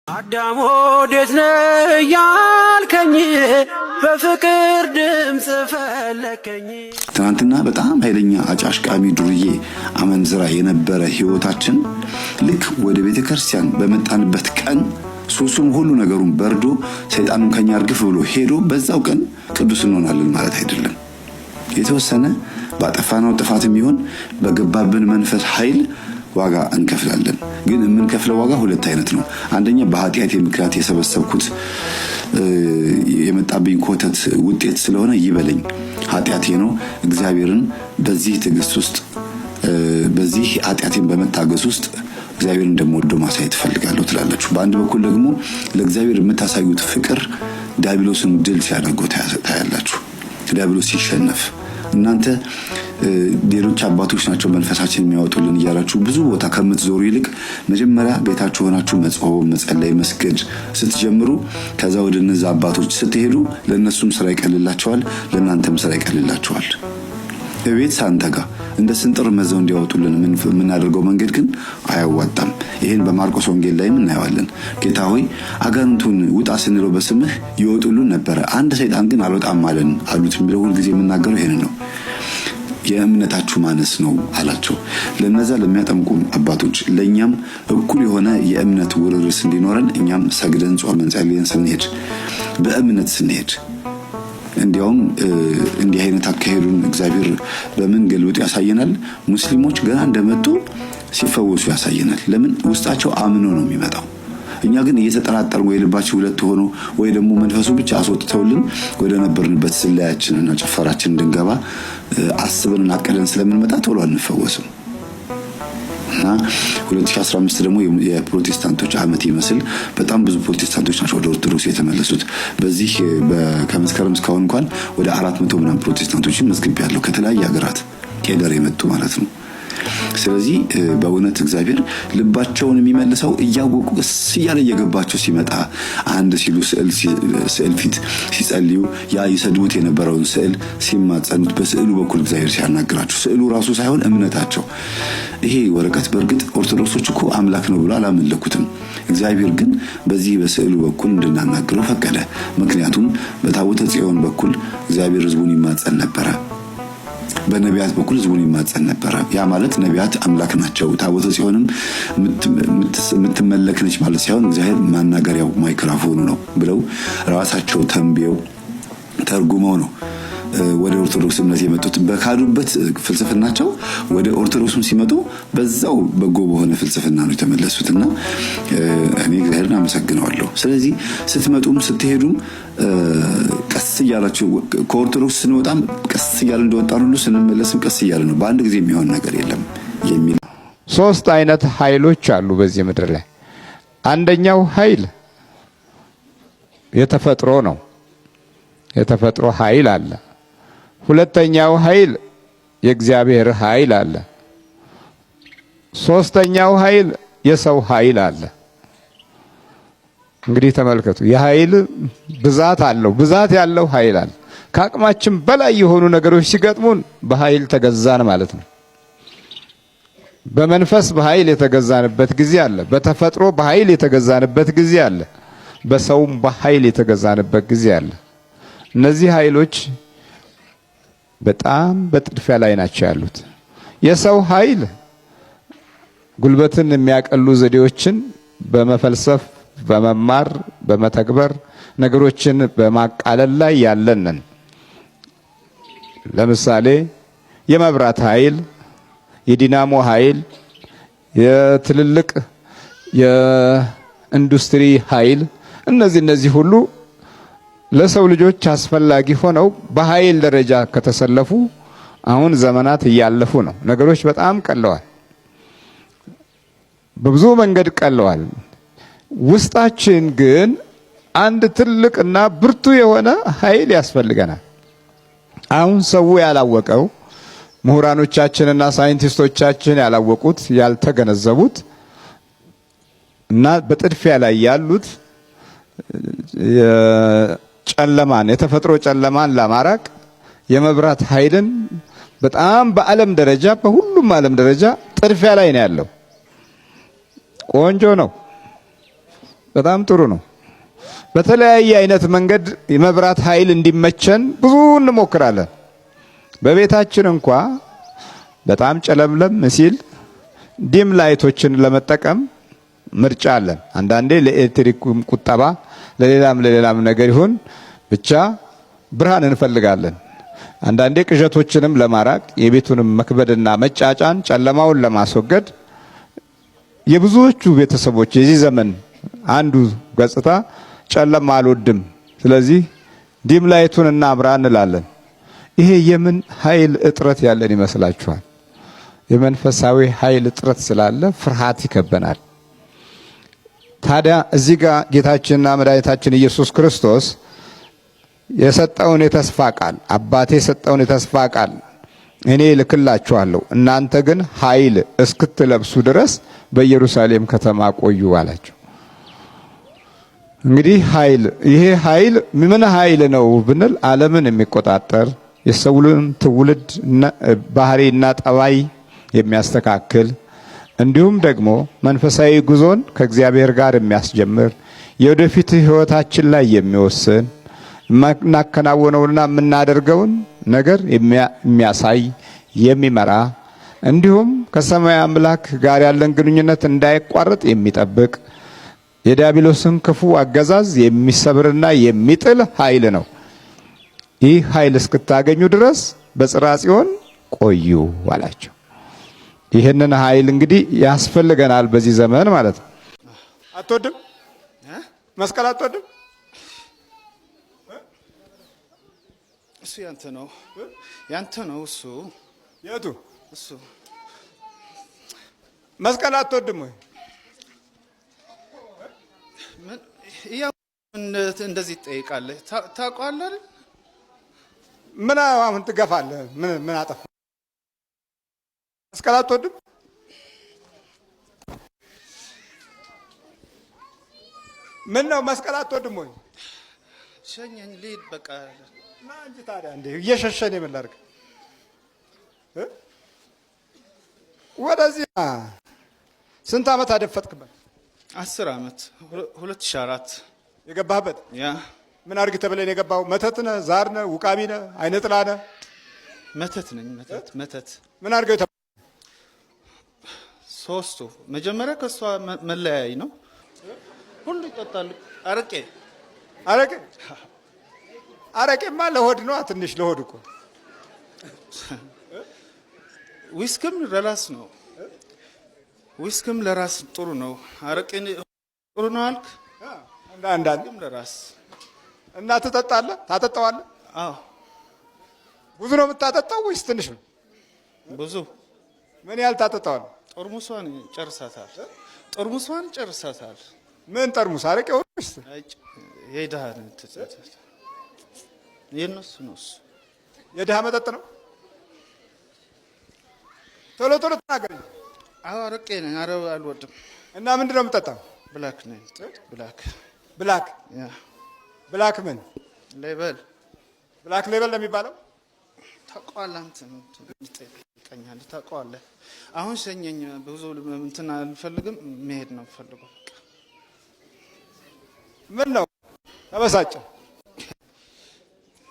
አዳም ወዴት ነህ ያልከኝ በፍቅር ድምጽ ፈለከኝ። ትናንትና በጣም ኃይለኛ አጫሽቃሚ ዱርዬ አመንዝራ የነበረ ህይወታችን ልክ ወደ ቤተ ክርስቲያን በመጣንበት ቀን ሱሱም ሁሉ ነገሩን በርዶ ሰይጣኑን ከኛ አርግፍ ብሎ ሄዶ በዛው ቀን ቅዱስ እንሆናለን ማለት አይደለም። የተወሰነ ባጠፋነው ጥፋትም ይሁን በገባብን መንፈስ ኃይል ዋጋ እንከፍላለን። ግን የምንከፍለው ዋጋ ሁለት አይነት ነው። አንደኛ በኃጢአቴ ምክንያት የሰበሰብኩት የመጣብኝ ኮተት ውጤት ስለሆነ ይበለኝ ኃጢአቴ ነው። እግዚአብሔርን በዚህ ትዕግስት ውስጥ በዚህ ኃጢአቴን በመታገስ ውስጥ እግዚአብሔርን እንደምወደው ማሳየት ፈልጋለሁ ትላላችሁ። በአንድ በኩል ደግሞ ለእግዚአብሔር የምታሳዩት ፍቅር ዲያብሎስን ድል ሲያደርገው ታያላችሁ። ዲያብሎስ ሲሸነፍ እናንተ ሌሎች አባቶች ናቸው መንፈሳችን የሚያወጡልን እያላችሁ ብዙ ቦታ ከምትዞሩ ይልቅ መጀመሪያ ቤታችሁ ሆናችሁ መጾም፣ መጸለይ፣ መስገድ ስትጀምሩ ከዛ ወደ እነዛ አባቶች ስትሄዱ ለነሱም ስራ ይቀልላቸዋል፣ ለናንተም ስራ ይቀልላቸዋል። በቤት ሳንተጋ እንደ ስንጥር መዘው እንዲያወጡልን የምናደርገው መንገድ ግን አያዋጣም። ይሄን በማርቆስ ወንጌል ላይ እናየዋለን። ጌታ ሆይ አጋንንቱን ውጣ ስንለው በስምህ ይወጡልን ነበር፣ አንድ ሰይጣን ግን አልወጣም አለን አሉት። የሚለው ሁሉ ጊዜ የምናገረው ይሄን ነው። የእምነታችሁ ማነስ ነው አላቸው። ለነዛ ለሚያጠምቁ አባቶች ለኛም እኩል የሆነ የእምነት ውርርስ እንዲኖረን እኛም ሰግደን ጾመን ጸልየን ስንሄድ በእምነት ስንሄድ እንዲያውም እንዲህ አይነት አካሄዱን እግዚአብሔር በምን ገልብጦ ያሳየናል። ሙስሊሞች ገና እንደመጡ ሲፈወሱ ያሳየናል። ለምን? ውስጣቸው አምኖ ነው የሚመጣው። እኛ ግን እየተጠራጠርን ወይ ልባችን ሁለት ሆኖ ወይ ደግሞ መንፈሱ ብቻ አስወጥተውልን ወደ ነበርንበት ስላያችንና ጨፈራችን እንድንገባ አስበንና አቀደን ስለምንመጣ ቶሎ አንፈወስም። እና 2015 ደግሞ የፕሮቴስታንቶች ዓመት ይመስል በጣም ብዙ ፕሮቴስታንቶች ናቸው ወደ ኦርቶዶክስ የተመለሱት። በዚህ ከመስከረም እስካሁን እንኳን ወደ 400 ምናምን ፕሮቴስታንቶችን መዝግቤያለሁ ከተለያየ ሀገራት ቄደር የመጡ ማለት ነው። ስለዚህ በእውነት እግዚአብሔር ልባቸውን የሚመልሰው እያወቁ ሲያለ እየገባቸው ሲመጣ አንድ ሲሉ ስዕል ፊት ሲጸልዩ ያ ይሰድቡት የነበረውን ስዕል ሲማጸኑት በስዕሉ በኩል እግዚአብሔር ሲያናግራቸው ስዕሉ ራሱ ሳይሆን እምነታቸው ይሄ ወረቀት በእርግጥ ኦርቶዶክሶች እኮ አምላክ ነው ብሎ አላመለኩትም። እግዚአብሔር ግን በዚህ በስዕሉ በኩል እንድናናግረው ፈቀደ። ምክንያቱም በታቦተ ጽዮን በኩል እግዚአብሔር ሕዝቡን ይማጸን ነበረ። በነቢያት በኩል ሕዝቡን ይማጸን ነበር። ያ ማለት ነቢያት አምላክ ናቸው፣ ታቦተ ጽዮንም የምትመለክ ነች ማለት ሳይሆን እግዚአብሔር ማናገሪያው ማይክሮፎኑ ነው ብለው ራሳቸው ተንብየው ተርጉመው ነው ወደ ኦርቶዶክስ እምነት የመጡት። በካዱበት ፍልስፍናቸው ወደ ኦርቶዶክስም ሲመጡ በዛው በጎ በሆነ ፍልስፍና ነው የተመለሱትና እኔ እግዚአብሔርን አመሰግናለሁ። ስለዚህ ስትመጡም ስትሄዱም ቀስ እያላችሁ ከኦርቶዶክስ ስንወጣም ቀስ እያልን እንደወጣን ሁሉ ስንመለስም ቀስ እያልን ነው። በአንድ ጊዜ የሚሆን ነገር የለም የሚል ሶስት አይነት ኃይሎች አሉ በዚህ ምድር ላይ። አንደኛው ኃይል የተፈጥሮ ነው። የተፈጥሮ ኃይል አለ። ሁለተኛው ኃይል የእግዚአብሔር ኃይል አለ። ሶስተኛው ኃይል የሰው ኃይል አለ። እንግዲህ ተመልከቱ፣ የኃይል ብዛት አለው። ብዛት ያለው ኃይል አለ። ከአቅማችን በላይ የሆኑ ነገሮች ሲገጥሙን በኃይል ተገዛን ማለት ነው። በመንፈስ በኃይል የተገዛንበት ጊዜ አለ። በተፈጥሮ በኃይል የተገዛንበት ጊዜ አለ። በሰውም በኃይል የተገዛንበት ጊዜ አለ። እነዚህ ኃይሎች በጣም በጥድፊያ ላይ ናቸው ያሉት። የሰው ኃይል ጉልበትን የሚያቀሉ ዘዴዎችን በመፈልሰፍ በመማር በመተግበር ነገሮችን በማቃለል ላይ ያለንን። ለምሳሌ የመብራት ኃይል፣ የዲናሞ ኃይል፣ የትልልቅ የኢንዱስትሪ ኃይል እነዚህ ሁሉ ለሰው ልጆች አስፈላጊ ሆነው በኃይል ደረጃ ከተሰለፉ አሁን ዘመናት እያለፉ ነው። ነገሮች በጣም ቀለዋል። በብዙ መንገድ ቀለዋል። ውስጣችን ግን አንድ ትልቅና ብርቱ የሆነ ኃይል ያስፈልገናል። አሁን ሰው ያላወቀው ምሁራኖቻችንና ሳይንቲስቶቻችን ያላወቁት ያልተገነዘቡት እና በጥድፊያ ላይ ያሉት ጨለማን የተፈጥሮ ጨለማን ለማራቅ የመብራት ኃይልን በጣም በዓለም ደረጃ በሁሉም ዓለም ደረጃ ጥድፊያ ላይ ነው ያለው። ቆንጆ ነው። በጣም ጥሩ ነው። በተለያየ አይነት መንገድ የመብራት ኃይል እንዲመቸን ብዙ እንሞክራለን። በቤታችን እንኳ በጣም ጨለምለም ሲል ዲም ላይቶችን ለመጠቀም ምርጫ አለን። አንዳንዴ ለኤሌክትሪክ ቁጠባ ለሌላም ነገር ይሁን ብቻ ብርሃን እንፈልጋለን። አንዳንዴ ቅዠቶችንም ለማራቅ የቤቱንም መክበድና መጫጫን ጨለማውን ለማስወገድ የብዙዎቹ ቤተሰቦች የዚህ ዘመን አንዱ ገጽታ ጨለማ አልወድም፣ ስለዚህ ዲም ላይቱን እናብራ እንላለን። ይሄ የምን ኃይል እጥረት ያለን ይመስላችኋል? የመንፈሳዊ ኃይል እጥረት ስላለ ፍርሃት ይከበናል። ታዲያ እዚህ ጋር ጌታችንና መድኃኒታችን ኢየሱስ ክርስቶስ የሰጠውን የተስፋ ቃል አባቴ የሰጠውን የተስፋ ቃል እኔ ልክላችኋለሁ፣ እናንተ ግን ኃይል እስክትለብሱ ድረስ በኢየሩሳሌም ከተማ ቆዩ አላቸው። እንግዲህ ይሄ ኃይል ምን ኃይል ነው ብንል ዓለምን የሚቆጣጠር የሰውን ትውልድ ባህሪና ጠባይ የሚያስተካክል እንዲሁም ደግሞ መንፈሳዊ ጉዞን ከእግዚአብሔር ጋር የሚያስጀምር የወደፊት ሕይወታችን ላይ የሚወስን እናከናወነውና የምናደርገውን ነገር የሚያሳይ የሚመራ እንዲሁም ከሰማይ አምላክ ጋር ያለን ግንኙነት እንዳይቋረጥ የሚጠብቅ የዲያብሎስን ክፉ አገዛዝ የሚሰብርና የሚጥል ኃይል ነው። ይህ ኃይል እስክታገኙ ድረስ በጽርሐ ጽዮን ቆዩ አላቸው። ይህንን ኃይል እንግዲህ ያስፈልገናል በዚህ ዘመን ማለት ነው። አትወድም? መስቀል አትወድም? እሱ ያንተ ነው፣ ያንተ ነው እሱ። የቱ? እሱ መስቀል አትወድም ወይ? እንደዚህ ትጠይቃለህ? ታውቀዋለህ አይደል? ምን አሁን ትገፋለህ? ምን አጠፋ? መስቀል አትወድም? ምን ነው መስቀል አትወድም ወይ? ሸኘኝ ልሂድ በቃ። ና እንጂ ታዲያ እንዴ እየሸሸን የምን ላድርግ? ወደዚህ ስንት ዓመት አደፈጥክበት? 10 ዓመት 2004 የገባህበት? ያ ምን አድርግ ተብለን የገባው? መተት ነህ? ዛር ነህ? ውቃቢ ነህ? አይነ ጥላ ነህ? መተት ነኝ። መተት ምን አድርገው? ሶስቱ መጀመሪያ ከሷ መለያይ ነው። ሁሉ ይጠጣሉ። አረቄማ ለሆድ ነው። ትንሽ ለሆድ እኮ ዊስክም ለራስ ነው። ዊስክም ለራስ ጥሩ ነው። አረቄ ጥሩ ነው አልክ? አንዳንድም ለራስ እና ትጠጣለህ? ታጠጣዋለህ? አዎ። ብዙ ነው የምታጠጣው ወይስ ትንሽ ነው? ብዙ። ምን ያህል ታጠጣዋለህ? ጠርሙሷን ጨርሳታል። ምን ጠርሙስ አረቄ ወይስ የድሃ የነሱ ነው? እሱ የድሃ መጠጥ ነው። ቶሎ ተናገረኝ። አዎ አረቄ ነኝ። አልወድም። እና ምንድን ነው የምጠጣው? ብላክ ነኝ። ብላክ ምን ሌበል? ብላክ ሌበል ነው የሚባለው። ታውቀዋለህ አንተ? ይጠይቀኛል። ታውቀዋለህ? አሁን ሸኘኝ። ብዙ እንትን አልፈልግም። መሄድ ነው የምፈልገው። ምን ነው ተበሳጨ?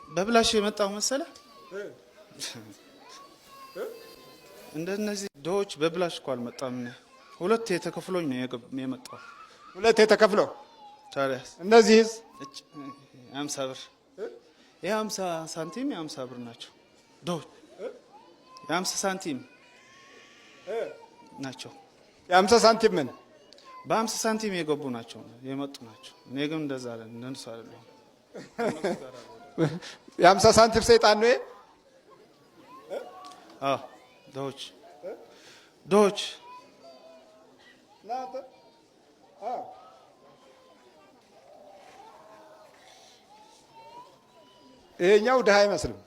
በብላሽ የመጣው መሰለህ? እንደነዚህ ድሆች በብላሽ እኮ አልመጣም። ሁለት የተከፍሎኝ ነው የመጣው። ሁለት የተከፍለው? ታዲያስ እነዚህስ 50 ብር የ50 ሳንቲም የ50 ብር ናቸው። ድሆች የ50 ሳንቲም ናቸው። የ50 ሳንቲም ምን በ50 ሳንቲም የገቡ ናቸው የመጡ ናቸው። እኔ ግን እንደዛ አይደለም። እንደነሱ አይደለም። የ50 ሳንቲም ሰይጣን ነው። አዎ ድሆች ናተ። አዎ ይሄኛው ድሃ አይመስልም።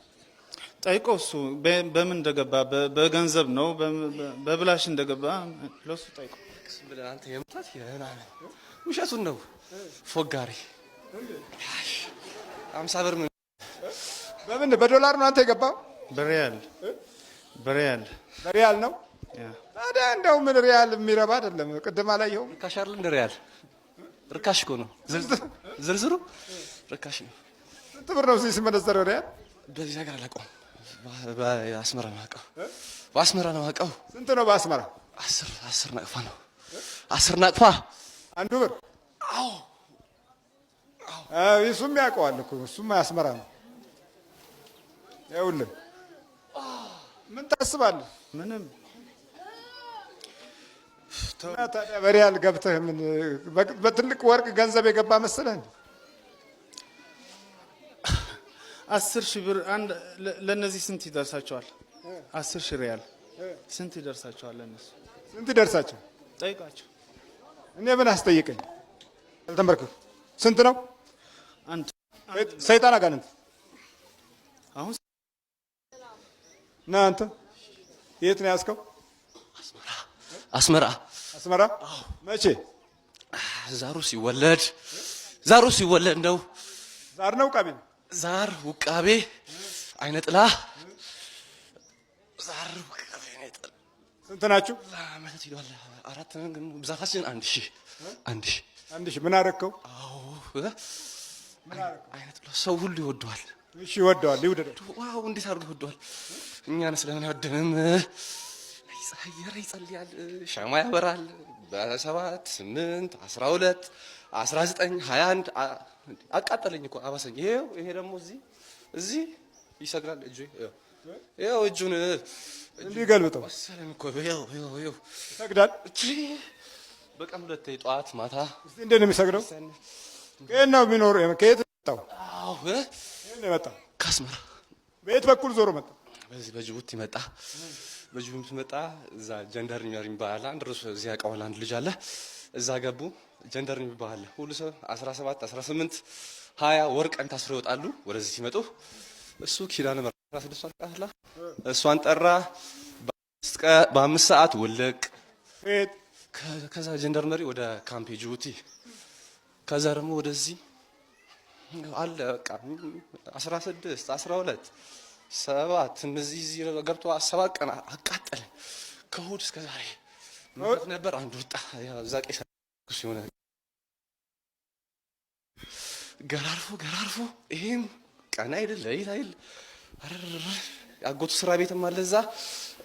ጠይቆ እሱ በምን እንደገባ በገንዘብ ነው በብላሽ እንደገባ ለሱ ጠይቆ። አንተ የምታት ውሸቱን ነው። ፎጋሪ 50 ብር በምን በዶላር ነው አንተ የገባው? በሪያል ነው። ታዲያ እንደው ምን ሪያል የሚረባ አይደለም። ቅድም አላየኸውም? ካሻርል እንደ ሪያል ርካሽ እኮ ነው ዝርዝሩ ርካሽ ነው። ስንት ብር ነው ሲመነዘር ወዲያ? በዚህ ሀገር አላውቀውም። በአስመራ ነው የማውቀው። በአስመራ ነው የማውቀው። ስንት ነው በአስመራ? 10 ናቅፋ ነው። 10 ናቅፋ አንዱ ብር። አዎ እሱም ያውቀዋል እኮ እሱም አስመራ ነው። ይኸውልህ ምን ታስባለህ? ምንም ታዲያ በሪያል ገብተህ ምን በትልቅ ወርቅ ገንዘብ የገባ መሰለህ? 10,000 ብር አንድ ለነዚህ ስንት ይደርሳቸዋል? 10,000 ሪያል ስንት ይደርሳቸዋል? ለነሱ ስንት ይደርሳቸው? ጠይቃቸው። እኔ ምን አስጠይቀኝ? አልተመረከኩ። ስንት ነው? አንድ ሰይጣን አጋንንት አሁን እና አንተ የት ነው ያዝከው? አስመራ መቼ? ዛሩ ሲወለድ ነው። ዛር ነው ቃቤ? ዛር ውቃቤ አይነ ጥላ ዛር ውቃቤ አይነ ጥላ። ስንት ናችሁ? ማለት ይሏል 4 ነን፣ ግን ብዛታችን 1000 ምን አደረከው? አዎ አይነ ጥላ ሰው ሁሉ ይወደዋል። እሺ ይወደዋል፣ ይውደደው። ዋው እንዴት አድርጎ ይወደዋል። እኛን ስለምን አይወደንም? ይጸልያል፣ ሻማ ያበራል። በ7 8 12 19 21 አቃጠለኝ እኮ አባሰኝ። ይሄ ደግሞ እዚህ ይሰግዳል። ይኸው እጁን እንዲህ ገልብጠው መሰለኝ እኮ ይኸው ይሰግዳል። በቀን 2 ጠዋት ማታ። እስቲ እንዴት ነው የሚሰግደው? ከየት ነው የሚኖረው? ከየት መጣው? አዎ ከየት ነው የመጣው? ከአስመራ። በየት በኩል ዞሮ መጣ? በዚህ በጅቡቲ መጣ። እዛ ጀንደር የሚባል አንድ ርዕስ እዚህ ያውቀዋል። አንድ ልጅ አለ እዛ ገቡ። ጀንደር የሚባል ሁሉ ሰው 17 18 20 ወር ቀን ታስረው ይወጣሉ። ወደዚህ ሲመጡ እሱ ኪዳነ ምሕረት 16 አልቃላ እሷን ጠራ። በ5 ሰዓት ውልቅ። ከዛ ጀንደር መሪ ወደ ካምፕ ጅቡቲ። ከዛ ደግሞ ወደዚህ አለ በቃ 16 12 7 እነዚህ ገብቶ 7 ቀን አቃጠለ። ከእሑድ እስከ ዛሬ ምክንያት ነበር። አንድ ወጣ እዛ ቄስ ሲሆነ ገራርፎ ይሄም ቀን አይደል ለይት አይደል አጎቱ ስራ ቤትም አለ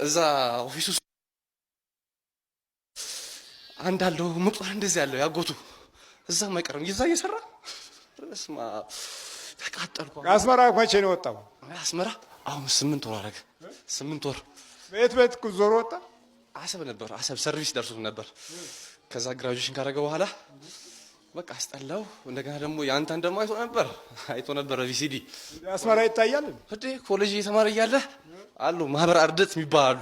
እዛ ኦፊሱ አንድ አለው መቁጠር እንደዚህ ያለው ያጎቱ እዛም አይቀርም ይዛ እየሰራ እስማ ተቃጠልኩ። አስመራ መቼ ነው ወጣው? አስመራ አሁን 8 ወር አደረገ። 8 ወር ቤት ዞሮ ወጣ። አሰብ ነበር። አሰብ ሰርቪስ ደርሶት ነበር። ከዛ ግራጁዌሽን ካደረገ በኋላ በቃ አስጠላው። እንደገና ደግሞ ያንተን ደግሞ አይቶ ነበር ቪሲዲ አስመራ ይታያል እንዴ? ኮሌጅ እየተማረ እያለ አሉ ማህበር አርድእት የሚባሉ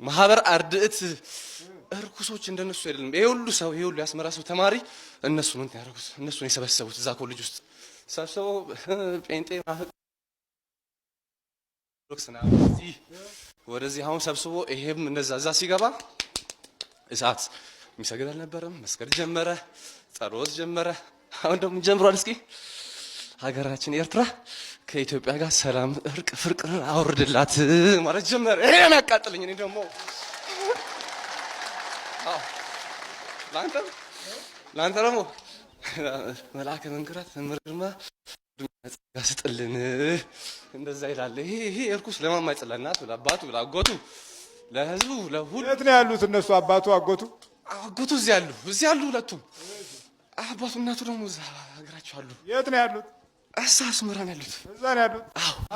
ማህበር አርድእት እርኩሶች እንደነሱ አይደለም። ይሄ ሁሉ ያስመራ ሰው ተማሪ እነሱ ነው ያደረጉት። እነሱ ነው የሰበሰቡት እዛ ኮሌጅ ውስጥ ሰብስበው ጴንጤ ወደዚህ አሁን ሰብስቦ ይሄም እንደዛ እዛ ሲገባ እሳት የሚሰግድ አልነበረም። መስገድ ጀመረ፣ ጸሎት ጀመረ። አሁን ደግሞ ጀምሯል። እስኪ ሀገራችን ኤርትራ ከኢትዮጵያ ጋር ሰላም፣ እርቅ፣ ፍቅር አውርድላት ማለት ጀመረ። ይሄ ነው ያቃጥለኝ። እኔ ደግሞ ለአንተ ደግሞ መልአከ መንክራት ምርማ ስጥልን እንደዛ ይላል። ይሄ እርኩስ ለማማ ይጥላል። እናቱ ለአባቱ ለአጎቱ ለህዝቡ ለሁሉ። የት ነው ያሉት እነሱ? አባቱ አጎቱ እዚህ ያሉ ሁለቱም አባቱ እናቱ ደግሞ እዛ ሀገራቸው አሉ። የት ነው ያሉት? አስመራ ነው ያሉት። እዛ ነው ያሉት።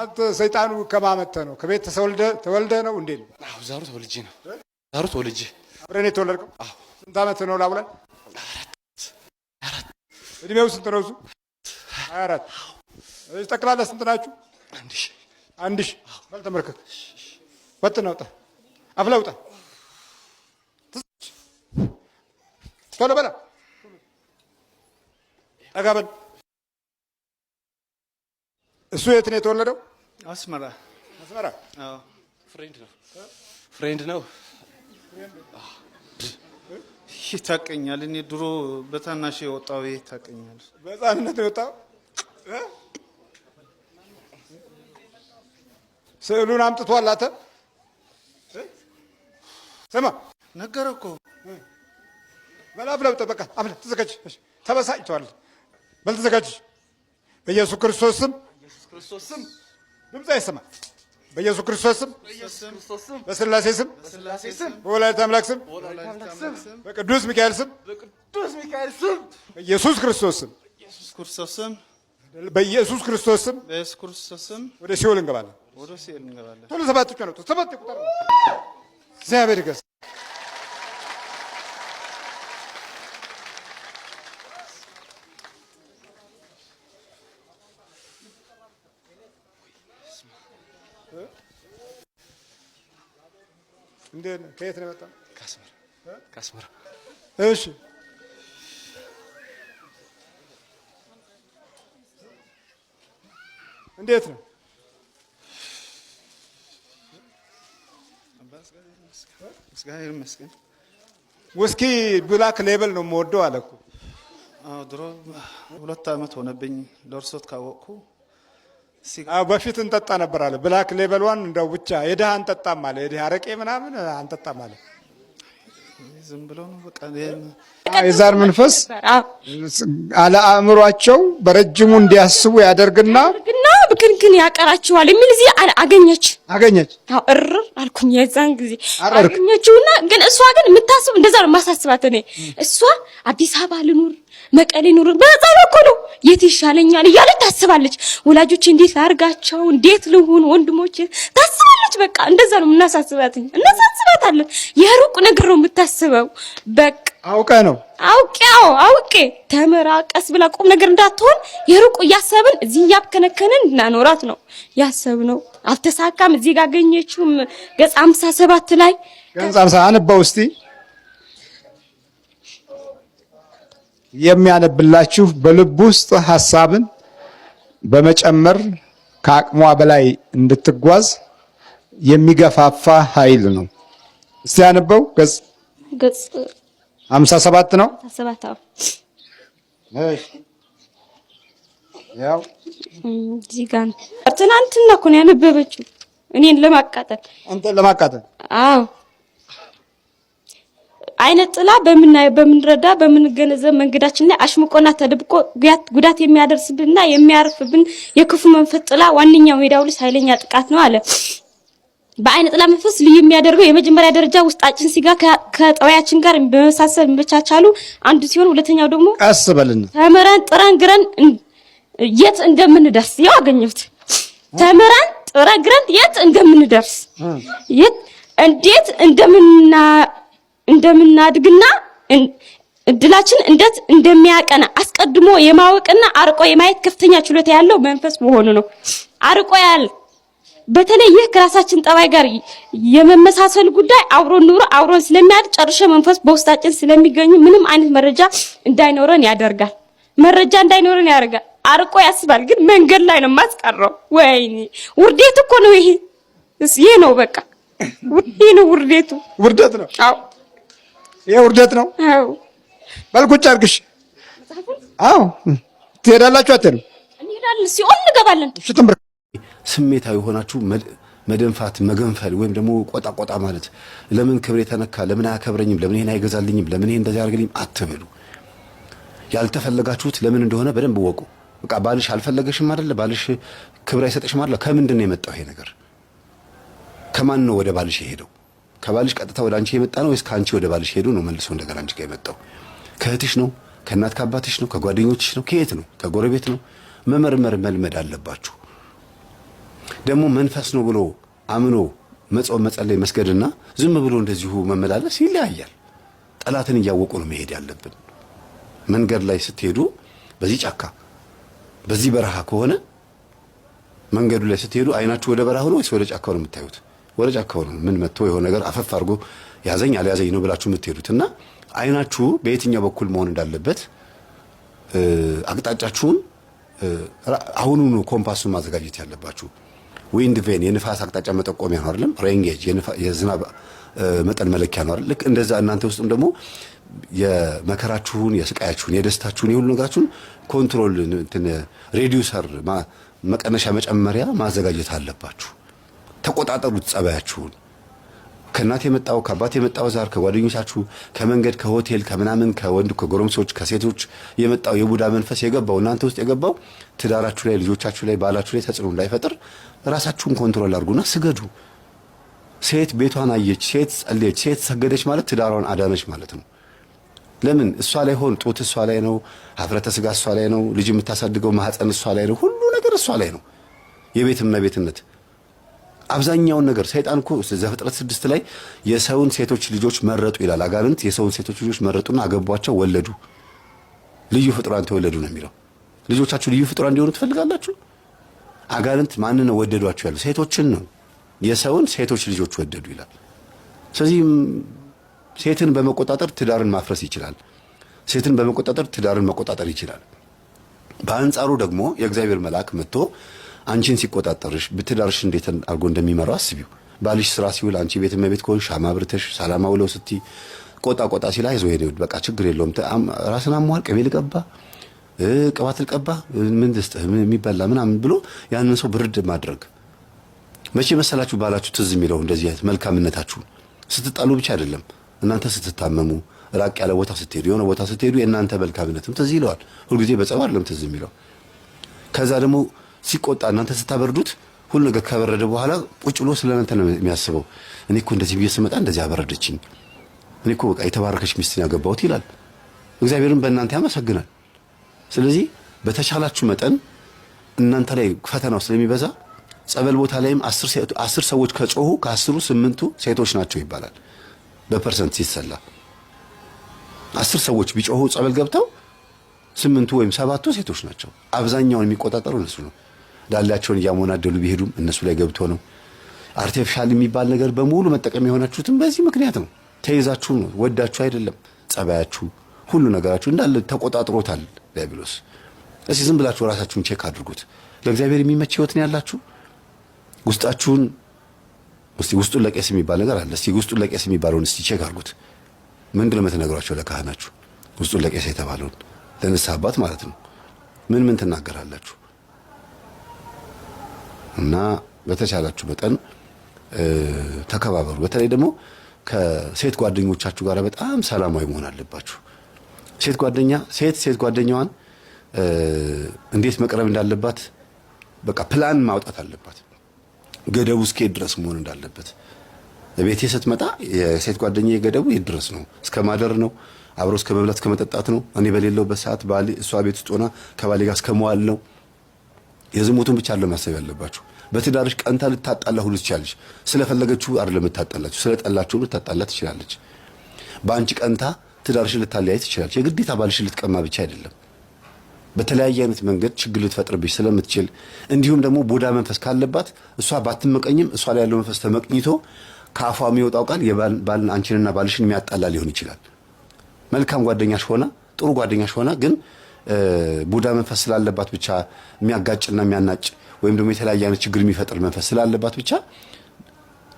አንተ ሰይጣኑ ከማመተ ነው? ከቤት ተወልደ ነው እንዴ? አዎ ዛሩ ተወልጄ ነው። አብረን የተወለድከው? አዎ። ስንት ዓመት ነው ላቡላል? 4 እድሜው ስንት ነው እሱ? 24። እዚህ ጠቅላላ ስንት ናችሁ? 1000 በል ተመርከክ። ወጥና ውጣ፣ አፍላ ውጣ። ቶሎ በላ፣ ጠጋ በል። እሱ የት ነው የተወለደው? አስመራ። አዎ። ፍሬንድ ነው። ይታቀኛል። እኔ ድሮ በታናሽ የወጣው ይታቀኛል። በሕፃንነት ነው የወጣው። ስዕሉን አምጥቷል። አንተ ስማ፣ ነገረ እኮ በላ አፍላ ውጣ። በቃ አፍላ ተዘጋጅ። ተበሳጭቷል። በል ተዘጋጅ። በኢየሱስ ክርስቶስ ስም ድምፅ አይሰማ። በኢየሱስ ክርስቶስ ስም በስላሴ ስም በወላዲተ አምላክ ስም በቅዱስ ሚካኤል ስም በኢየሱስ ክርስቶስ ስም በኢየሱስ ክርስቶስ ስም ወደ ሲኦል እንገባለን። ቶሎ ሰባት ቁጥር ነው። ሰባት ቁጥር ነው። እግዚአብሔር ይገስ እንዴ ከየት ነው የመጣው? ካስመራ። እሺ እንዴት ነው? እግዚአብሔር ይመስገን። ውስኪ ብላክ ሌብል ነው የምወደው አለ እኮ። ድሮ 2 ዓመት ሆነብኝ ደርሶት ካወቅኩ። በፊት እንጠጣ ነበር አለ። ብላክ ሌብል ዋን እንደው ብቻ የድሃ አንጠጣም አለ። የድሃ አረቄ ምናምን አንጠጣም አለ። ዝም ብሎ ነው በቃ። የዛር መንፈስ አለ አእምሯቸው በረጅሙ እንዲያስቡ ያደርግና ብክንክን ያቀራቸዋል የሚል እዚህ አገኘች። አዎ እር አልኩኝ። የዛን ጊዜ አገኘችውና ግን እሷ ግን የምታስብ እንደዛ ነው ማሳስባት። እኔ እሷ አዲስ አበባ ልኑር መቀሌ ኑር በዛው እኮ ነው የት ይሻለኛል እያለች ታስባለች። ወላጆች እንዴት ላርጋቸው እንዴት ልሁን ወንድሞቼ ታስባለች። በቃ እንደዛ ነው እናሳስባት። እናሳስባታለን። የሩቅ ነገር ነው የምታስበው። በቃ አውቄ ተመራ ቀስ ብላ ቁም ነገር እንዳትሆን የሩቅ እያሰብን እዚህ ያብከነከንን እናኖራት ነው ያሰብነው። አልተሳካም። እዚህ ጋር አገኘችው ገጽ 57 ላይ ገጽ 50 አንባው እስቲ የሚያነብላችሁ በልብ ውስጥ ሐሳብን በመጨመር ከአቅሟ በላይ እንድትጓዝ የሚገፋፋ ኃይል ነው። እስቲ ያነበው ገጽ 57 ነው። 57 እሺ ያው እዚህ ጋር ትናንትና እኮ ነው ያነበበችው እኔን ለማቃጠል። አንተን ለማቃጠል? አዎ አይነት ጥላ በምንረዳ በምንገነዘብ መንገዳችን ላይ አሽሙቆና ተደብቆ ጉዳት የሚያደርስብንና የሚያርፍብን የክፉ መንፈስ ጥላ ዋንኛው ሜዳው ላይ ኃይለኛ ጥቃት ነው አለ። በአይነ ጥላ መንፈስ ልዩ የሚያደርገው የመጀመሪያ ደረጃ ውስጣችን ሲጋ ከጠዋያችን ጋር በመሳሰል መቻቻሉ አንዱ ሲሆን፣ ሁለተኛው ደግሞ ቀስ በልና ተመረን ጥረን ግረን የት እንደምንደርስ ያው አገኘሁት። ተመረን ጥረን ግረን የት እንደምንደርስ የት እንዴት እንደምናድግና እድላችን እንዴት እንደሚያቀና አስቀድሞ የማወቅና አርቆ የማየት ከፍተኛ ችሎታ ያለው መንፈስ መሆኑ ነው። አርቆ ያለ በተለይ ከራሳችን ጠባይ ጋር የመመሳሰል ጉዳይ አብሮን ስለሚያድ ጨርሼ መንፈስ በውስጣችን ስለሚገኙ ምንም አይነት መረጃ እንዳይኖረን ያደርጋል። አርቆ ያስባል፣ ግን መንገድ ላይ ነው ማስቀረው። ወይኔ ውርዴት እኮ ነው ይሄ ነው በቃ ውርዴት ነው። አዎ ይሄ ውርደት ነው። አዎ በልኩጭ አርግሽ። አዎ ትሄዳላችሁ አትሄዱም? እንሄዳለን። ሲኦል እንገባለን። ስሜታዊ ሆናችሁ መደንፋት መገንፈል ወይም ደግሞ ቆጣ ማለት ለምን ክብሬ ተነካ፣ ለምን አያከብረኝም፣ ለምን ይሄን አይገዛልኝም፣ ለምን ይሄን እንደዚህ አድርግልኝ አትበሉ። ያልተፈለጋችሁት ለምን እንደሆነ በደንብ ወቁ። በቃ ባልሽ አልፈለገሽም አይደለ? ባልሽ ክብር አይሰጥሽም አይደለ? ከምንድን ነው የመጣው ይሄ ነገር? ከማን ነው ወደ ባልሽ የሄደው? ከባልሽ ቀጥታ ወደ አንቺ የመጣ ነው ወይስ ካንቺ ወደ ባልሽ ሄዶ ነው መልሶ እንደገና አንቺ ጋር የመጣው? ከእህትሽ ነው? ከእናት ከአባትሽ ነው? ከጓደኞችሽ ነው? ከየት ነው? ከጎረቤት ነው? መመርመር መልመድ አለባችሁ። ደግሞ መንፈስ ነው ብሎ አምኖ መጾም መጸለይ መስገድና ዝም ብሎ እንደዚሁ መመላለስ ይለያያል። ጠላትን እያወቁ ነው መሄድ ያለብን። መንገድ ላይ ስትሄዱ በዚህ ጫካ በዚህ በረሃ ከሆነ መንገዱ ላይ ስትሄዱ አይናችሁ ወደ በረሃው ነው ወይስ ወደ ጫካው ነው የምታዩት? ወደ ጫካው ነው። ምን መጥቶ የሆነ ነገር አፈፍ አድርጎ ያዘኝ አልያዘኝ ነው ብላችሁ የምትሄዱትና አይናችሁ በየትኛው በኩል መሆን እንዳለበት አቅጣጫችሁን አሁኑኑ ኮምፓሱን ማዘጋጀት ያለባችሁ። ዊንድ ቬን የንፋስ አቅጣጫ መጠቆሚያ ነው አይደለም? ሬንጌጅ የዝናብ መጠን መለኪያ ነው አይደል? ልክ እንደዛ እናንተ ውስጥም ደግሞ የመከራችሁን የስቃያችሁን የደስታችሁን የሁሉ ነገራችሁን ኮንትሮል ሬዲዩሰር መቀነሻ መጨመሪያ ማዘጋጀት አለባችሁ። ተቆጣጠሩት ጸባያችሁን። ከእናት የመጣው ከአባት የመጣው ዛር ከጓደኞቻችሁ ከመንገድ ከሆቴል ከምናምን ከወንድ ከጎረምሶች ከሴቶች የመጣው የቡዳ መንፈስ የገባው እናንተ ውስጥ የገባው ትዳራችሁ ላይ ልጆቻችሁ ላይ ባላችሁ ላይ ተጽዕኖ እንዳይፈጥር ራሳችሁን ኮንትሮል አድርጉና ስገዱ። ሴት ቤቷን አየች፣ ሴት ጸለየች፣ ሴት ሰገደች ማለት ትዳሯን አዳነች ማለት ነው። ለምን እሷ ላይ ሆን ጡት እሷ ላይ ነው፣ ሀፍረተ ስጋ እሷ ላይ ነው፣ ልጅ የምታሳድገው ማህፀን እሷ ላይ ነው፣ ሁሉ ነገር እሷ ላይ ነው። የቤትና ቤትነት አብዛኛውን ነገር ሰይጣን እኮ ዘፍጥረት 6 ላይ የሰውን ሴቶች ልጆች መረጡ ይላል። አጋንንት የሰውን ሴቶች ልጆች መረጡና አገቧቸው፣ ወለዱ። ልዩ ፍጡራን ተወለዱ ነው የሚለው። ልጆቻችሁ ልዩ ፍጡራን እንዲሆኑ ትፈልጋላችሁ? አጋንንት ማንን ነው ወደዷቸው ያለው? ሴቶችን ነው። የሰውን ሴቶች ልጆች ወደዱ ይላል። ስለዚህ ሴትን በመቆጣጠር ትዳርን ማፍረስ ይችላል። ሴትን በመቆጣጠር ትዳርን መቆጣጠር ይችላል። በአንጻሩ ደግሞ የእግዚአብሔር መልአክ መጥቶ አንቺን ሲቆጣጠርሽ በትዳርሽ እንዴት አድርጎ እንደሚመራው አስቢው። ባልሽ ስራ ሲውል አንቺ ቤት እመቤት ከሆንሽ ሻማ አብርተሽ ሰላም አውለው ስትይ ቆጣ ሲል አይዞህ ሄደ በቃ ችግር የለውም ራስን አሟል ቅቤ ልቀባ ቅባት ልቀባ ምን ደስተ የሚበላ ምናምን ብሎ ያንን ሰው ብርድ ማድረግ። መቼ መሰላችሁ ባላችሁ ትዝ የሚለው እንደዚህ አይነት መልካምነታችሁ ስትጣሉ ብቻ አይደለም፣ እናንተ ስትታመሙ ራቅ ያለ ቦታ ስትሄዱ የሆነ ቦታ ስትሄዱ የእናንተ መልካምነትም ትዝ ይለዋል። ሁልጊዜ በጸባ አይደለም ትዝ የሚለው። ከዛ ደግሞ ሲቆጣ እናንተ ስታበርዱት ሁሉ ነገር ከበረደ በኋላ ቁጭ ብሎ ስለእናንተ ነው የሚያስበው። እኔ እኮ እንደዚህ ብዬ ስመጣ እንደዚህ አበረደችኝ፣ እኔ እኮ በቃ የተባረከች ሚስትን ያገባሁት ይላል። እግዚአብሔርን በእናንተ ያመሰግናል። ስለዚህ በተቻላችሁ መጠን እናንተ ላይ ፈተናው ስለሚበዛ ጸበል ቦታ ላይም 10 ሰዎች ከጮሁ ከ10ሩ 8ቱ ሴቶች ናቸው ይባላል። በፐርሰንት ሲሰላ 10 ሰዎች ቢጮሁ ጸበል ገብተው 8ቱ ወይም 7ቱ ሴቶች ናቸው። አብዛኛውን የሚቆጣጠሩ እነሱ ነው። ዳላቸውን እያሞናደሉ ቢሄዱም እነሱ ላይ ገብቶ ነው። አርቲፊሻል የሚባል ነገር በሙሉ መጠቀም የሆናችሁትም በዚህ ምክንያት ነው። ተይዛችሁ ነው፣ ወዳችሁ አይደለም። ጸባያችሁ፣ ሁሉ ነገራችሁ እንዳለ ተቆጣጥሮታል ዲያብሎስ። እስቲ ዝም ብላችሁ ራሳችሁን ቼክ አድርጉት። ለእግዚአብሔር የሚመች ህይወት ነው ያላችሁ? ውስጣችሁን እስቲ ውስጡን ለቄስ የሚባል ነገር አለ። እስቲ ውስጡን ለቄስ የሚባለውን እስቲ ቼክ አድርጉት። ምንድን ነው የምትነግሯቸው ለካህናችሁ? ውስጡን ለቄስ የተባለውን ለንስሐ አባት ማለት ነው። ምን ትናገራላችሁ? እና በተቻላችሁ መጠን ተከባበሩ። በተለይ ደግሞ ከሴት ጓደኞቻችሁ ጋር በጣም ሰላማዊ መሆን አለባችሁ። ሴት ጓደኛዋን እንዴት መቅረብ እንዳለባት በቃ ፕላን ማውጣት አለባት። ገደቡ እስከ ድረስ መሆን እንዳለበት። ቤቴ ስትመጣ የሴት ጓደኛዬ ገደቡ የት ድረስ ነው? እስከ ማደር ነው፣ አብሮ እስከ መብላት እስከ መጠጣት ነው። እኔ በሌለውበት ሰዓት ባሌ እሷ ቤት ውስጥ ሆና ከባሌ ጋር እስከ መዋል ነው። የዝሙቱን ብቻ አይደለም ማሰብ ያለባችሁ። በትዳርሽ ቀንታ ልታጣላ ሁሉ ትችላለች። ስለፈለገችው አይደለም ልታጣላችሁ፣ ስለጠላችሁ ልታጣላ ትችላለች። በአንቺ ቀንታ ትዳርሽን ልታለያይ ትችላለች። የግዴታ ባልሽን ልትቀማ ብቻ አይደለም። በተለያየ አይነት መንገድ ችግር ልትፈጥርብሽ ስለምትችል እንዲሁም ደግሞ ቡዳ መንፈስ ካለባት እሷ ባትመቀኝም እሷ ላይ ያለው መንፈስ ተመቅኝቶ ከአፏ የሚወጣው ቃል የባልን አንቺንና ባልሽን የሚያጣላ ሊሆን ይችላል። መልካም ጓደኛሽ ሆና ጥሩ ጓደኛሽ ሆና ግን ቡዳ መንፈስ ስላለባት ብቻ የሚያጋጭና የሚያናጭ ወይም ደግሞ የተለያየ አይነት ችግር የሚፈጥር መንፈስ ስላለባት ብቻ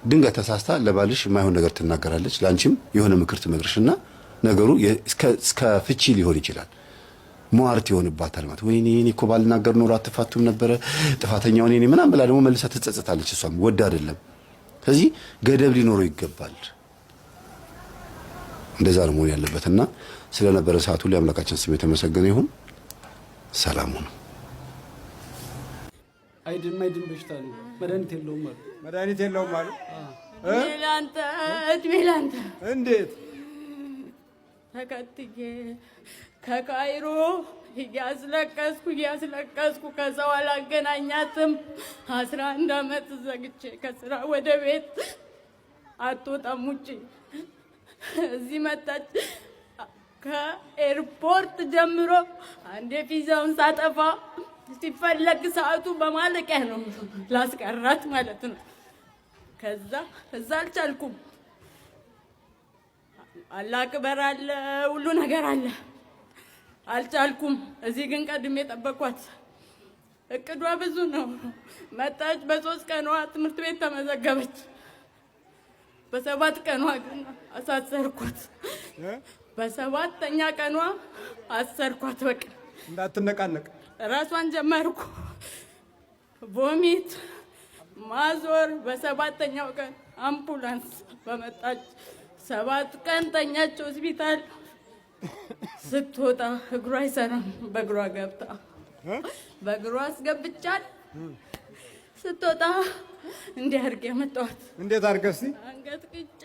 ድንገት ተሳስታ ለባልሽ የማይሆን ነገር ትናገራለች። ላንቺም የሆነ ምክር ትመክርሽና ነገሩ እስከ ፍቺ ሊሆን ይችላል። ሟርት ይሆንባታል ማለት ወይኔ እኔ እኮ ባልናገር ኖሮ አትፋቱም ነበረ፣ ጥፋተኛው እኔ ምናምን ብላ ደግሞ መልሳ ትጸጸታለች። እሷም ወድ አይደለም። ስለዚህ ገደብ ሊኖረው ይገባል። እንደዛ ነው መሆን ያለበትና ስለነበረ ሰዓቱ ላይ አምላካችን ስም የተመሰገነ ይሁን። ሰላም ነው። አይድን በሽታ ነው። መድኃኒት የለውም አሉ። ሜላንተ እንዴት ተከትዬ ከካይሮ እያስለቀስኩ ከሰው አላገናኛትም። 11 ዓመት ዘግቼ ከስራ ወደ ቤት አትወጣም ውጪ። እዚህ መጣች። ከኤርፖርት ጀምሮ አንዴ ቪዛውን ሳጠፋ ሲፈለግ ሰዓቱ በማለቂያ ነው ላስቀራት ማለት ነው። ከዛ አልቻልኩም። አላህ አክበር አለ፣ ሁሉ ነገር አለ። አልቻልኩም። እዚህ ግን ቀድሜ ጠበኳት። እቅዷ ብዙ ነው። መጣች። በ3 ቀኗ ትምህርት ቤት ተመዘገበች። በ7 ቀኗ ግን አሳሰርኳት። በ7ኛ ቀኗ አሰርኳት። በቃ እንዳትነቃነቅ ራሷን ጀመርኩ። ቮሚት ማዞር። በ7ኛው ቀን አምቡላንስ በመጣች 7 ቀን ተኛች ሆስፒታል። ስትወጣ እግሯ አይሰራም። በእግሯ ገብታ በእግሯ አስገብቻት ስትወጣ እንዲህ አድርጌ መጣኋት። እንዴት አድርገህ እስኪ? አንቀጥቅጬ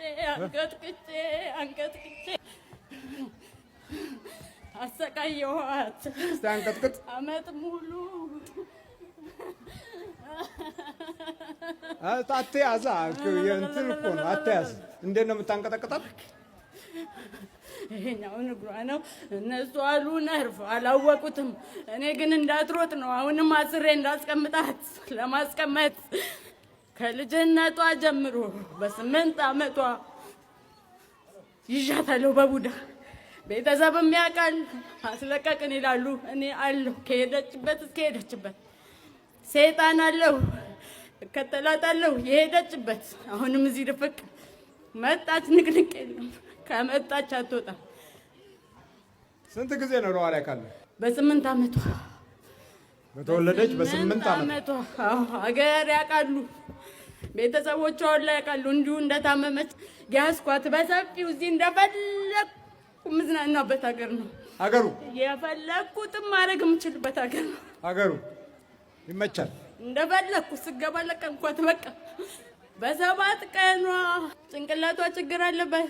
አሰቃየኋት። አንቀጥቅጥ አመት ሙሉ አትያዛ። እንትን እኮ ነው አትያዝ። እንዴት ነው የምታንቀጠቅጣት? ይሄኛውን እግሯ ነው። እነሱ አሉ ነርፍ አላወቁትም። እኔ ግን እንዳትሮጥ ነው አሁንም አስሬ እንዳስቀምጣት ለማስቀመጥ ከልጅነቷ ጀምሮ በ8 ዓመቷ ይዣታለሁ በቡዳ። ቤተሰብም ያውቃል። አስለቀቅን ይላሉ። እኔ አለሁ ከሄደችበት እስከሄደችበት። ሰይጣን አለሁ እከተላታለሁ የሄደችበት። አሁንም እዚህ ድፍቅ መጣች። ንቅንቅ የለም። ከመጣች አትወጣም። ስንት ጊዜ ነው ለዋላ ካለ? በ8 ዓመቷ በተወለደች በ8 ዓመቷ። አዎ ሀገር ያውቃሉ። ቤተሰቦቿ ሁላ ያውቃሉ። እንዲሁ እንደታመመች ያስኳት በሰፊው እዚህ እንደፈለኩ ምዝናናበት ሀገር ነው ሀገሩ። የፈለኩትም ማድረግ የምችልበት ሀገር ነው ሀገሩ። ይመቻል። እንደፈለኩ ስገባ ለቀንኳት። በቃ በ7 ቀኗ ጭንቅላቷ ችግር አለበት፣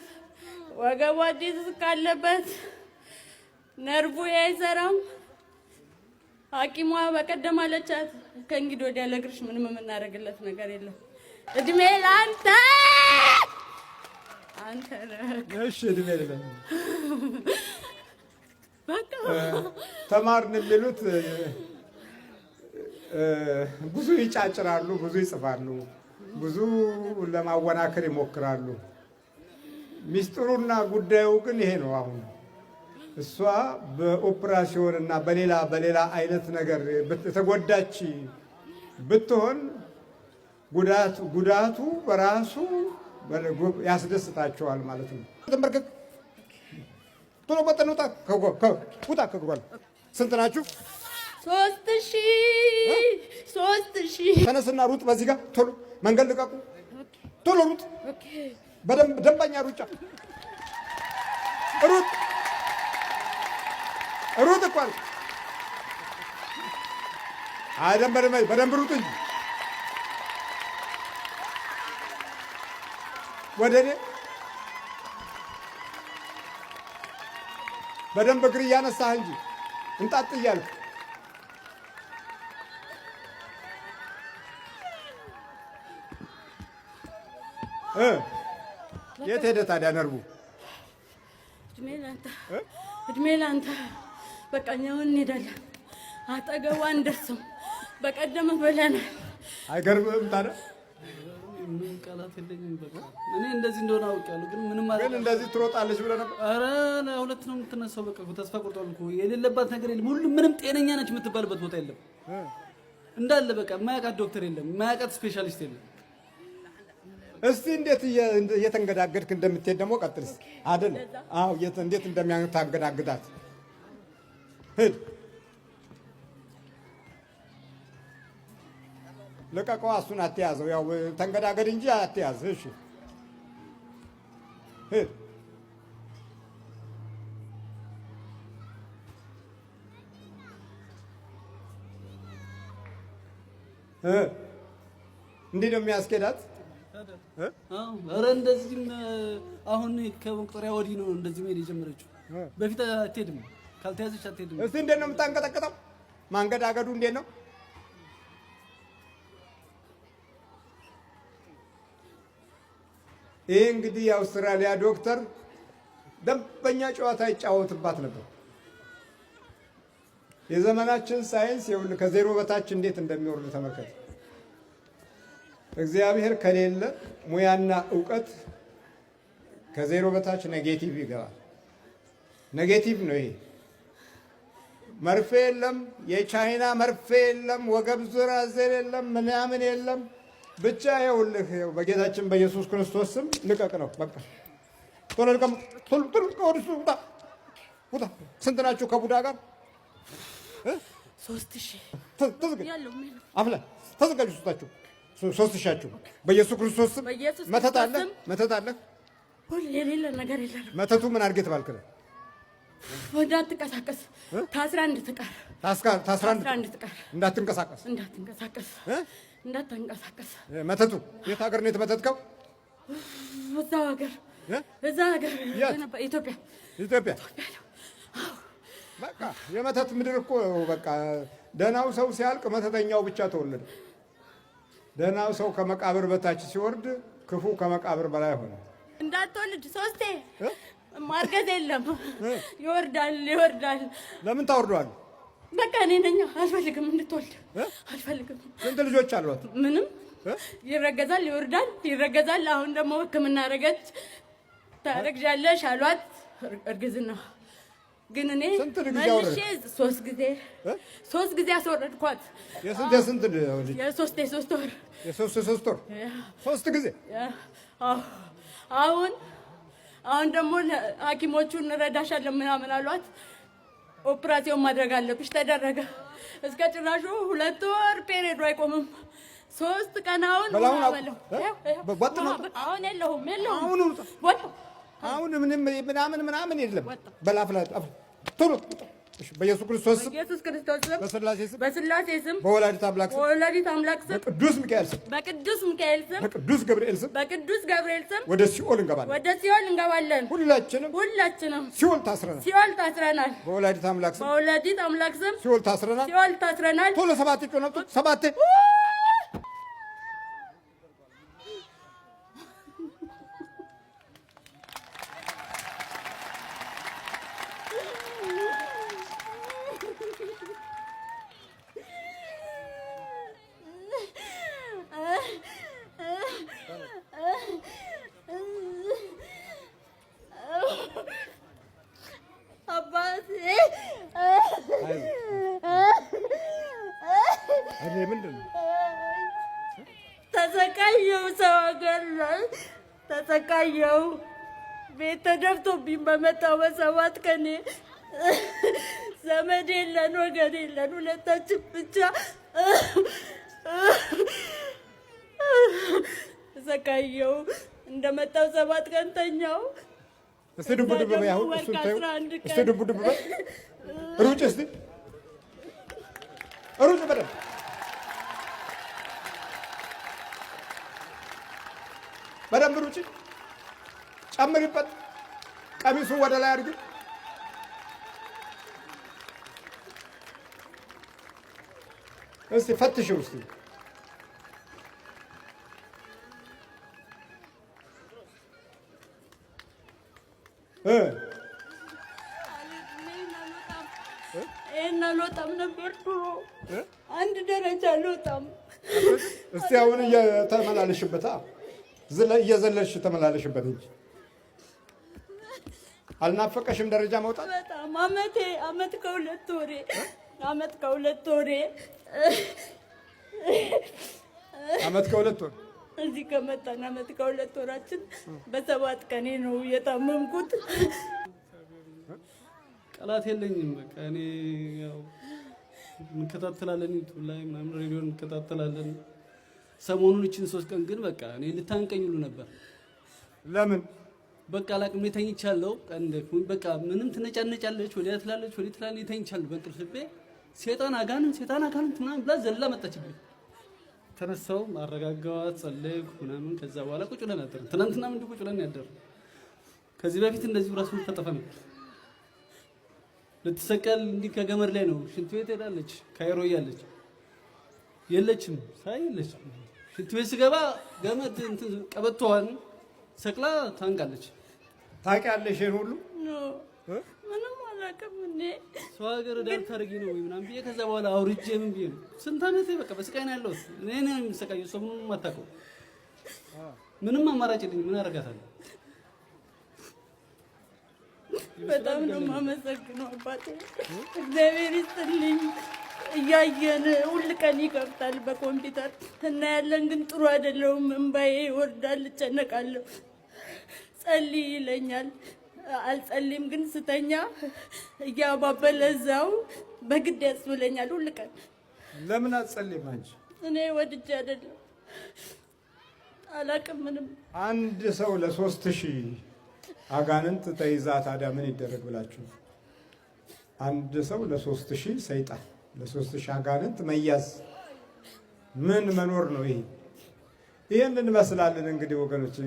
ወገቧ ዲስክ አለበት፣ ነርቡ አይሰራም። ሐኪሟ በቀደም አለቻት ከእንግዲህ ወዲያ ለእግርሽ ምንም የምናደርግለት ነገር የለም። እድሜ ለአንተ አንተ ነህ። እሺ እድሜ ለለ በቃ ተማርን የሚሉት ብዙ ይጫጭራሉ፣ ብዙ ይጽፋሉ፣ ብዙ ለማወናከር ይሞክራሉ። ሚስጥሩና ጉዳዩ ግን ይሄ ነው። አሁን እሷ በኦፕራሲዮን እና በሌላ አይነት ነገር የተጎዳች ብትሆን ጉዳቱ በራሱ ያስደስታቸዋል ማለት ነው። ተመርከክ ቶሎ በጠን ውጣ ከጓል። ስንት ናችሁ? 3000 ተነስና ሩጥ። በዚህ ጋር ቶሎ መንገድ ልቀቁ። ቶሎ ሩጥ። በደንብ ደንበኛ ሩጫ ሩጥ ሩጥ እኮ አይደለም። በደንብ ሩጥ እንጂ ወደ እኔ በደንብ እግር እያነሳህ እንጂ እንጣጥ እያልክ የት ሄደ ታዲያ ነርቡ? እድሜ ላንተ። በቃ እኛው እንሄዳለን። አጠገቧ እንደርሰው በቀደም ብለናል። አይገርምም ታዲያ? ምን ቃላት የለኝም። በቃ እኔ እንደዚህ እንደሆነ አውቄያለሁ፣ ግን ምንም ማለት ግን እንደዚህ ትሮጣለች ብለህ ነበር? ኧረ ለሁለት ነው የምትነሳው። በቃ ተስፋ ቆርጧል እኮ። የሌለባት ነገር የለም። ሁሉም ምንም ጤነኛ ነች የምትባልበት ቦታ የለም እንዳለ። በቃ የማያውቃት ዶክተር የለም፣ የማያውቃት ስፔሻሊስት የለም። እስቲ እንዴት እየተንገዳገድክ እንደምትሄድ ደግሞ ቀጥል አይደል? አዎ እንዴት እንደሚያንገዳግዳት ሂድ። ልቀቀዋ፣ እሱን አትያዘው። ያው ተንገዳገድ እንጂ አትያዝ። እሺ ሂድ። እንዲህ ነው የሚያስኬዳት። ኧረ እንደዚህም አሁን ከመቁጠሪያ ወዲህ ነው እንደዚህ መሄድ የጀመረችው። በፊት አትሄድም፣ ካልተያዘች አትሄድም። እስቲ እንዴት ነው የምታንቀጠቅጠው? ማንገዳገዱ እንዴት ነው? ይህ እንግዲህ የአውስትራሊያ ዶክተር ደንበኛ ጨዋታ ይጫወትባት ነበር። የዘመናችን ሳይንስ ይኸውልህ ከዜሮ በታች እንዴት እንደሚወርድ ተመልከት። እግዚአብሔር ከሌለ ሙያና እውቀት ከዜሮ በታች ኔጌቲቭ ይገባል። ኔጌቲቭ ነው ይሄ። መርፌ የለም፣ የቻይና መርፌ የለም፣ ወገብ ዝራዝር የለም፣ ምናምን የለም። ብቻ ይኸውልህ በጌታችን በኢየሱስ ክርስቶስ ስም ልቀቅ ነው በቃ። ቶሎ ልቀም፣ ቶሎ ወደሱ ውጣ፣ ውጣ። ስንት ናችሁ ከቡዳ ጋር? 3000 ተዘጋጁ፣ አፍላ ተዘጋጁ። ስታችሁ ሶስት ሻችሁ በኢየሱስ ክርስቶስ ስም መተት አለ መተት አለ ሁሉ የሌለ ነገር የለም። መተቱ ምን አድርጌ ተባልክ? እንዳትንቀሳቀስ ታስራ እንድትቀር እንዳትንቀሳቀስ መተቱ የት ሀገር ነው የተመተትከው? እዛ ሀገር ኢትዮጵያ። በቃ የመተት ምድር እኮ በቃ ደህናው ሰው ሲያልቅ መተተኛው ብቻ ተወለደ። ደህናው ሰው ከመቃብር በታች ሲወርድ ክፉ ከመቃብር በላይ ሆነ። እንዳትወልድ ሶስቴ ማርገዝ የለም ይወርዳል። ለምን ታወርደዋል? በቃ እኔ ነኝ አልፈልግም፣ እንድትወልድ አልፈልግም። ስንት ልጆች አሏት? ምንም። ይረገዛል፣ ይረገዛል። አሁን ደግሞ ሕክምና አረገች። ታረግዣለሽ አሏት። እርግዝና ግን እኔ መልሼ ሶስት ጊዜ አስወረድኳት። የስንት ልጅ? የሶስት ወር ሶስት ጊዜ። አሁን ደግሞ ሐኪሞቹ እንረዳሻለን ምናምን አሏት። ኦፕራሲዮን ማድረግ አለብሽ። ተደረገ። እስከ ጭራሹ 2 ወር ፔሬዱ አይቆምም። 3 ቀን አሁን የለሁም አሁን ምናምን የለም። በላፍላ ቶሎ በኢየሱስ ክርስቶስ ስም በስላሴ ስም በወላዲተ አምላክ ስም በቅዱስ ሚካኤል ስም በቅዱስ ገብርኤል ስም ወደ ሲኦል እንገባለን። ሁላችንም ሲኦል ታስረናል። በወላዲተ አምላክ ስም ሲኦል ታስረናል። ቶሎ 7 ጮነቱ 7 ተሰቃየው። ሰው ሀገር ላይ ተሰቃየው። ቤት ተደፍቶብኝ በመጣው በ7 ቀኔ ዘመድ የለን ወገን የለን፣ ሁለታችን ብቻ ተሰቃየው። እንደመጣው 7 ቀን ተኛው። እስቲ ድቡ በይ። አሁን እሱን ተይው። እስቲ ድቡ በይ። ሩጭ እስቲ ሩጭ በደምብ በደምብ ሩጭ። ጨምሪበት። ቀሚሱ ወደ ላይ አድርጊ። እስቲ ፈትሽው እስቲ አልወጣም ነበር ድሮ። 1 ደረጃ አልወጣም። እስቲ አሁን እየተመላለሽበት እየዘለልሽ ተመላለሽበት እንጂ አልናፈቀሽም ደረጃ መውጣት? በጣም አመት ከ2 ወሬ አመት ከ2 ወር እዚህ ከመጣን አመት ከ2 ወራችን በ7 ቀኔ ነው የታመምኩት። ቃላት የለኝም። በቃ እኔ ያው እንከታተላለን፣ ዩቲዩብ ላይ ምናምን ሬዲዮ እንከታተላለን። ሰሞኑን እቺን 3 ቀን ግን በቃ እኔ ልታንቀኝ ሁሉ ነበር። ለምን በቃ አላቅም። ተኝቻለሁ። ቀን ደክሞኝ በቃ ምንም ትነጫነጫለች፣ ወዲያ ትላለች፣ ወዲህ ትላለች። ተኝቻለሁ በእንቅልፍ ልቤ። ሴጣን አጋንንት ምናምን ብላ ዘላ መጣችብኝ። ተነሳው፣ አረጋጋዋት፣ ጸለይኩ ምናምን። ከዛ በኋላ ቁጭ ብለን አደርን። ትናንትናም እንዲሁ ቁጭ ብለን ያደርን። ከዚህ በፊት እንደዚህ ራሱ ተጠፋ ነበር። ልትሰቀል እንዲህ ከገመድ ላይ ነው። ሽንት ቤት ሄዳለች። ካይሮ እያለች የለችም። ሳይለች ሽንት ቤት ስገባ ገመድ እንትን ቀበቶዋን ሰቅላ ታንቃለች። ታውቂያለሽ? ይሄን ሁሉ ምንም አላውቅም። እንዴ ሰው ሀገር ዳር ታርጊ ነው ወይ ምናምን ብዬ ከዛ በኋላ አውርጄ ምን ብዬ ነው ስንት ዓመቴ በቃ በስቃይ ነው ያለሁት። እኔ ነኝ የምሰቃየው። ሰው ምንም አታውቀው። ምንም አማራጭ የለኝም። ምን አደርጋታለሁ? በጣም ነው የማመሰግነው አባቴ። እግዚአብሔር ይስጥልኝ። እያየን ሁል ቀን ይከፍታል በኮምፒውተር እናያለን፣ ግን ጥሩ አይደለሁም። እንባዬ ይወርዳል፣ እጨነቃለሁ። ጸልይ ይለኛል፣ አልጸልይም፣ ግን ስተኛ እያባበለ እዛው በግድ ያስብለኛል ሁል ቀን። ለምን አትጸልይም አንቺ? እኔ ወድጄ አይደለም አላቅም ምንም። አንድ ሰው ለ3000 አጋንንት ተይዛ ታዲያ ምን ይደረግ ብላችሁ? አንድ ሰው ለ3000 ሰይጣን ለ3000 አጋንንት መያዝ ምን መኖር ነው ይሄ? ይሄን እንመስላለን እንግዲህ ወገኖች።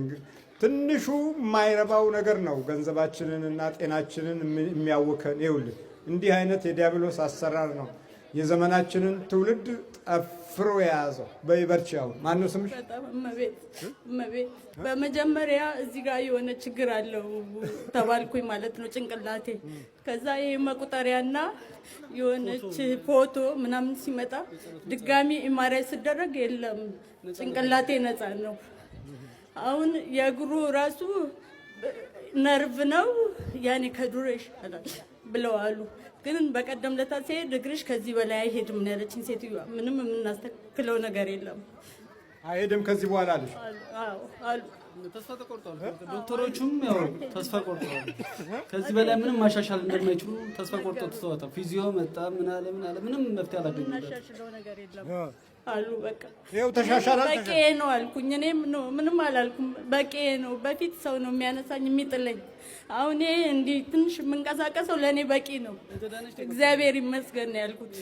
ትንሹ የማይረባው ነገር ነው ገንዘባችንን እና ጤናችንን የሚያውከን። ይኸውልህ እንዲህ አይነት የዲያብሎስ አሰራር ነው የዘመናችንን ትውልድ ጠፍሮ የያዘው። በይበርቻው ማነው ስምሽ? በጣም እመቤት በመጀመሪያ እዚህ ጋር የሆነ ችግር አለው ተባልኩኝ ማለት ነው ጭንቅላቴ። ከዛ ይሄ መቁጠሪያና የሆነች ፎቶ ምናምን ሲመጣ ድጋሚ ኤምአርአይ ሲደረግ የለም ጭንቅላቴ ነፃ ነው። አሁን የእግሩ ራሱ ነርቭ ነው ያኔ ከዱሮ ይሻላል ብለው አሉ። ግን በቀደም ለታ ሲሄድ እግርሽ ከዚህ በላይ አይሄድም ነው ያለችኝ ሴትዮዋ። ምንም የምናስተክለው ነገር የለም አይሄድም ከዚህ በኋላ አለሽ? አዎ አሉ። ተስፋ ተቆርጧል። ዶክተሮቹም ያው ተስፋ ቆርጠዋል። ከዚህ በላይ ምንም ማሻሻል እንደማይችሉ ተስፋ ቆርጠው ተሰዋታ። ፊዚዮ መጣ ምን አለ ምንም መፍትሄ አላገኘም። እናሻሽለው ነገር የለም አሉ። በቃ ይኸው ተሻሻላል። በቂ ነው አልኩኝ። እኔም ነው ምንም አላልኩም። በቂ ነው። በፊት ሰው ነው የሚያነሳኝ የሚጥለኝ። አሁን እንዲህ ትንሽ የምንቀሳቀሰው ለእኔ በቂ ነው። እግዚአብሔር ይመስገን ነው ያልኩት።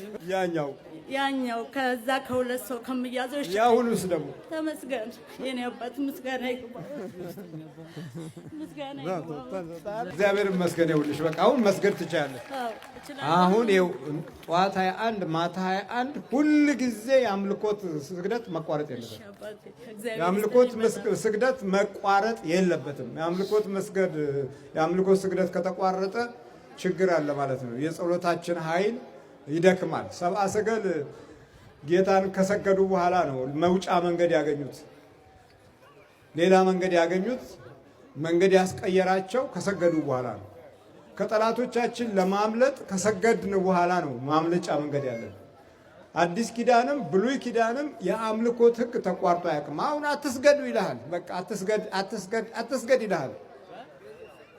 ያኛው ከዛ ከሁለት ሰው ከምያዘው እሺ። ያሁኑስ ደግሞ ተመስገን የኔ አባት ምስጋና ይግባ። ምስጋና ይግባ። እግዚአብሔር ይመስገን። ይኸውልሽ በቃ አሁን መስገድ ትችያለሽ። አሁን ይኸው ጠዋት 21 ማታ 21 ሁል ጊዜ የአምልኮት ስግደት መቋረጥ የለበትም። የአምልኮት ስግደት መቋረጥ የለበትም። የአምልኮት ስግደት ከተቋረጠ ችግር አለ ማለት ነው። የጸሎታችን ኃይል ይደክማል። ሰብአ ሰገል ጌታን ከሰገዱ በኋላ ነው መውጫ መንገድ ያገኙት። ሌላ መንገድ ያገኙት መንገድ ያስቀየራቸው ከሰገዱ በኋላ ነው። ከጠላቶቻችን ለማምለጥ ከሰገድን በኋላ ነው ማምለጫ መንገድ ያለን። አዲስ ኪዳንም ብሉይ ኪዳንም የአምልኮት ሕግ ተቋርጦ አያውቅም። አሁን አትስገዱ ይልሃል። በቃ አትስገድ ይልሃል።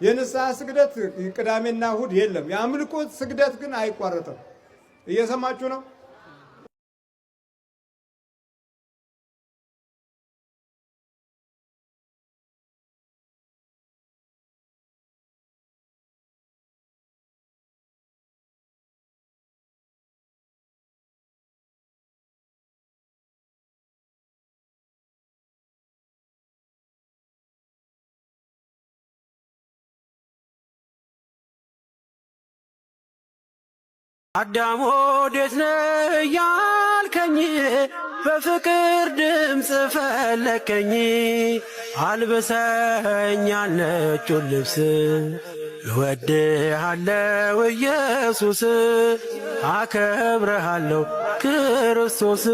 የንስሐ ስግደት ቅዳሜና እሑድ የለም። የአምልኮት ስግደት ግን አይቋረጥም። እየሰማችሁ ነው? አዳም ወዴት ነህ ያልከኝ በፍቅር ድምፅ ፈለከኝ። አልብሰኛል ነጩን ልብስ እወድሃለሁ ኢየሱስ አከብረሃለሁ ክርስቶስ።